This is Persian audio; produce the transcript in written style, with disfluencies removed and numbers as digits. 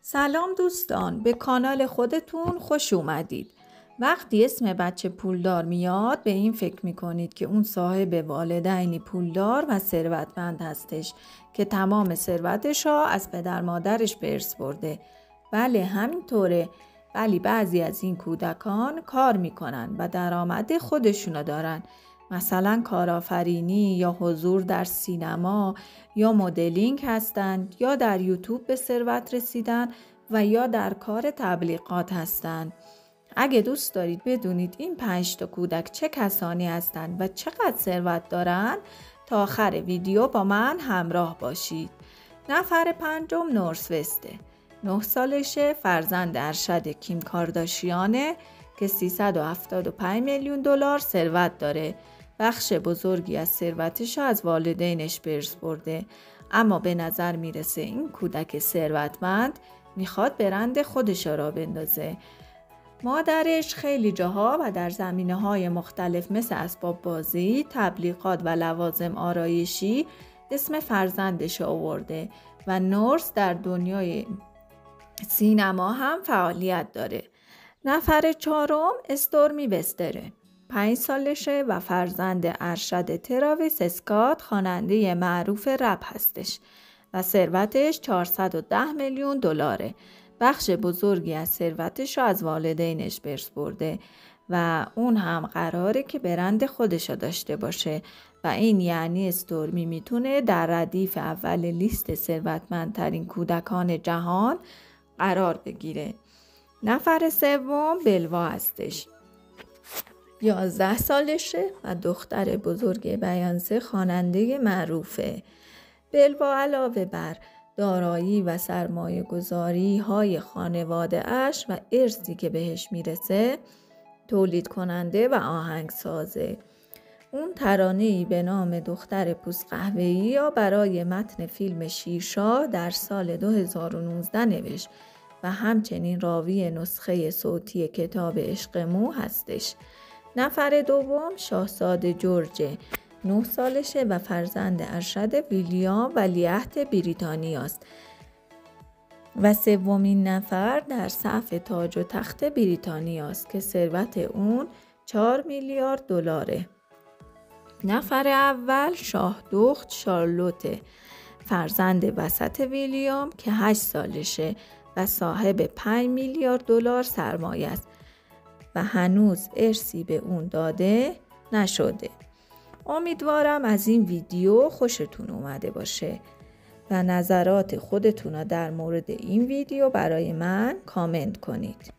سلام دوستان، به کانال خودتون خوش اومدید. وقتی اسم بچه پولدار میاد به این فکر میکنید که اون صاحب والدینی پولدار و ثروتمند هستش که تمام ثروتش را از پدر مادرش به ارث برده. بله همینطوره، ولی بعضی از این کودکان کار میکنن و درآمد خودشونو دارن. مثلا کارآفرینی یا حضور در سینما یا مدلینگ هستند یا در یوتیوب به ثروت رسیدن و یا در کار تبلیغات هستند. اگه دوست دارید بدونید این 5 تا کودک چه کسانی هستند و چقدر ثروت دارن، تا آخر ویدیو با من همراه باشید. نفر پنجم نورس وسته. 9 سالشه، فرزند ارشد کیم کارداشیانه که 375 میلیون دلار ثروت داره. بخش بزرگی از ثروتش از والدینش به ارث برده، اما به نظر میرسه این کودک ثروتمند میخواد برند خودش را بندازه. مادرش خیلی جاها و در زمینه‌های مختلف مثل اسباب بازی، تبلیغات و لوازم آرایشی اسم فرزندش آورده و نورس در دنیای سینما هم فعالیت داره. نفر چهارم استورمی وستره. 5 سالشه و فرزند ارشد تراویس اسکات، خواننده معروف رپ هستش و ثروتش 410 میلیون دلاره. بخش بزرگی از ثروتش رو از والدینش به ارث برده و اون هم قراره که برند خودش رو داشته باشه و این یعنی استورمی میتونه در ردیف اول لیست ثروتمندترین کودکان جهان قرار بگیره. نفر سوم بلوا هستش. 11 سالشه و دختر بزرگ بیانسه، خواننده معروفه. بلوا علاوه بر دارایی و سرمایه گذاری های خانواده اش و ارثی که بهش میرسه، تولید کننده و آهنگسازه. اون ترانه‌ای به نام دختر پوست قهوه‌ای یا برای متن فیلم شیرشاه در سال 2019 نوشت و همچنین راوی نسخه صوتی کتاب عشق مو هستش. نفر دوم شاهزاده جورج. 9 سالشه و فرزند ارشد ویلیام ولیعهد بریتانیاست و سومین نفر در صف تاج و تخت بریتانیاست که ثروت اون 4 میلیارد دلاره. نفر اول شاه دخت شارلوته، فرزند وسط ویلیام که 8 سالشه و صاحب 5 میلیارد دلار سرمایه است و هنوز ارثی به اون داده نشده. امیدوارم از این ویدیو خوشتون اومده باشه و نظرات خودتون رو در مورد این ویدیو برای من کامنت کنید.